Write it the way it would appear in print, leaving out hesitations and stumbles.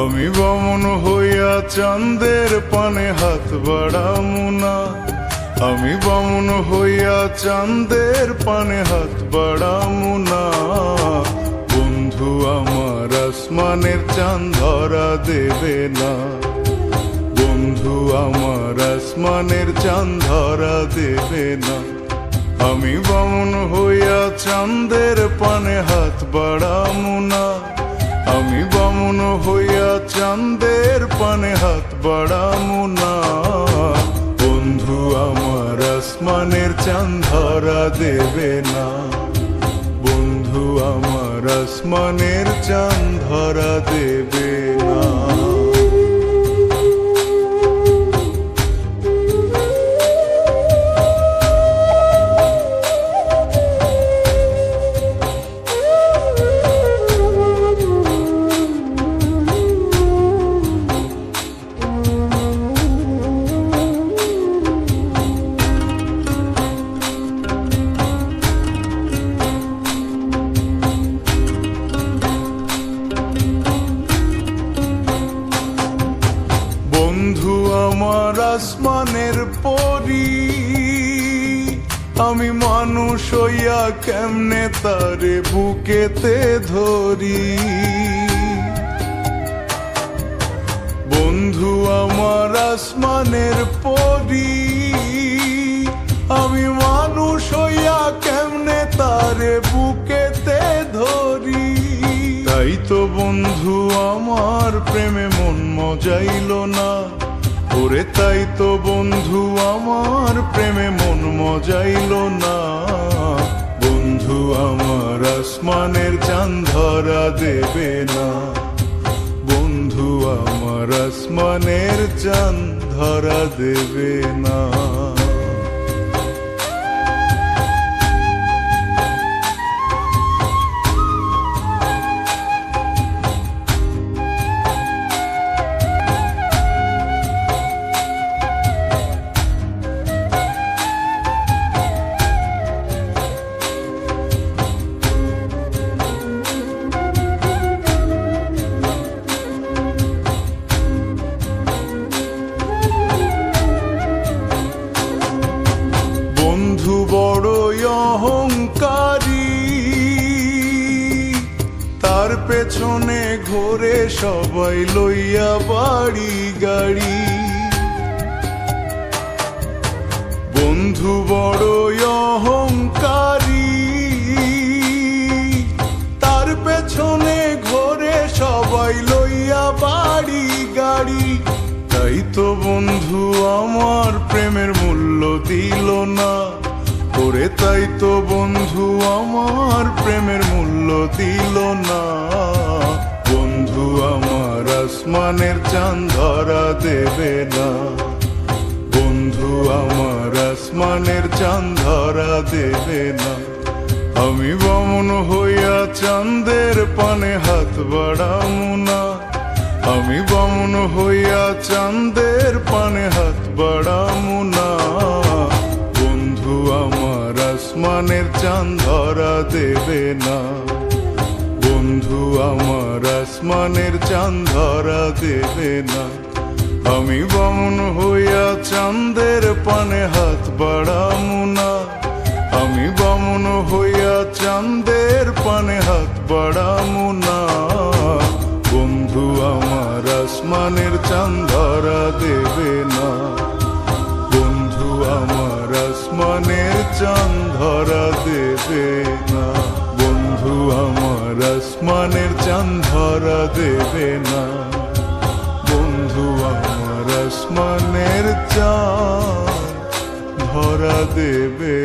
আমি বামন হইয়া চাঁদের পানে হাত বাড়ামু না। আমি বামন হইয়া চাঁদের পানে হাত বাড়ামু না। বন্ধু আমার আসমানের চাঁদ ধরা দেবে না। বন্ধু আমার আসমানের চাঁদ ধরা দেবে না। আমি বামন হইয়া চাঁদের পানে হাত বাড়ামু না। আমি বামন হইয়া চাঁদের পানে হাত বাড়ামু না। বন্ধু আমার আসমানের চাঁদ ধরা দেবে না। বন্ধু আমার আসমানের চাঁদ ধরা দেবে না। বন্ধু আমার আসমানের পরি, আমি মানুষ হইয়া কেমনে তারে বুকেতে ধরি। বন্ধু আমার আসমানের পরি, আমি মানুষ হইয়া কেমনে তারে বুকেতে ধরি। তাই তো বন্ধু আমার প্রেমে মন মজাইল না। ওরে তাই তো বন্ধু আমার প্রেমে মন মজাইল না। বন্ধু আমার আসমানের চাঁদ ধরা দেবে না। বন্ধু আমার আসমানের চাঁদ ধরা দেবে না। বন্ধু বড়ই অহংকারী, তার পেছনে ঘোরে সবাই লইয়া বাড়ি গাড়ি। বন্ধু বড়ই অহংকারী, তার পেছনে ঘোরে সবাই লইয়া বাড়ি গাড়ি। তাই তো বন্ধু আমার প্রেমের মূল্য দিল না। ওরে তাই তো বন্ধু আমার প্রেমের মূল্য দিল না। বন্ধু আমার আসমানের চাঁদ ধরা দেবে না। বন্ধু আমার আসমানের চাঁদ ধরা দেবে না। আমি বামন হইয়া চাঁদের পানে হাত বাড়ামু না। আমি বামন হইয়া চাঁদের পানে হাত বাড়ামু না। বন্ধু আমার আসমানের চাঁদ ধরা দেবে না। বন্ধু আমার আসমানের চাঁদ ধরা দেবে না। আমি বামন হইয়া চাঁদের পানে হাত বাড়ামু না। আমি বামন হইয়া চাঁদের পানে হাত বাড়ামু না। বন্ধু আমার আসমানের চাঁদ ধরা দেবে না। বন্ধু আমার আসমানের চাঁদ ধরা দেবে না। বন্ধু আমার আসমানের চাঁদ ধরা দেবে না। বন্ধু আমার আসমানের চাঁদ ধরা দেবে